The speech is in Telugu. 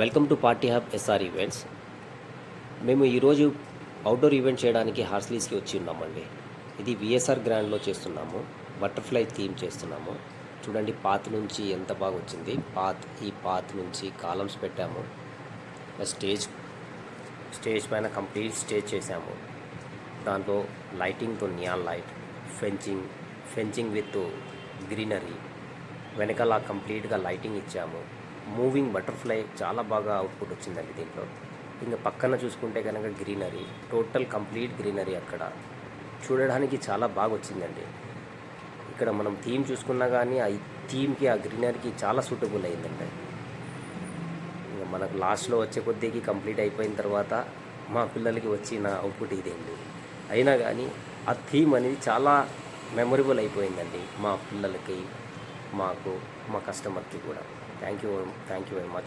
Welcome to party hub SR events. మేము ఈరోజు అవుట్డోర్ ఈవెంట్ చేయడానికి హార్స్లీస్కి వచ్చి ఉన్నామండి. ఇది విఎస్ఆర్ గ్రాండ్లో చేస్తున్నాము. బటర్ఫ్లై థీమ్ చేస్తున్నాము. చూడండి పాత్ నుంచి ఎంత బాగా వచ్చింది. ఈ పాత్ నుంచి కాలమ్స్ పెట్టాము. స్టేజ్ పైన కంప్లీట్ స్టేజ్ చేసాము. దాంట్లో లైటింగ్తో neon light, fencing with greenery, వెనకాల కంప్లీట్గా లైటింగ్ ఇచ్చాము. మూవింగ్ బటర్ఫ్లై చాలా బాగా అవుట్పుట్ వచ్చిందండి దీంట్లో. ఇంకా పక్కన చూసుకుంటే కనుక గ్రీనరీ, టోటల్ కంప్లీట్ గ్రీనరీ అక్కడ చూడడానికి చాలా బాగా వచ్చిందండి. ఇక్కడ మనం థీమ్ చూసుకున్నా కానీ ఆ థీమ్కి, ఆ గ్రీనరీకి చాలా సూటబుల్ అయిందండి. ఇంకా మనకు లాస్ట్లో వచ్చే కొద్దికి కంప్లీట్ అయిపోయిన తర్వాత మా పిల్లలకి వచ్చిన అవుట్పుట్ ఇదేంటి. అయినా కానీ ఆ థీమ్ అనేది చాలా మెమొరబుల్ అయిపోయిందండి మా పిల్లలకి, మాకు, మా కస్టమర్కి కూడా. Thank you very much.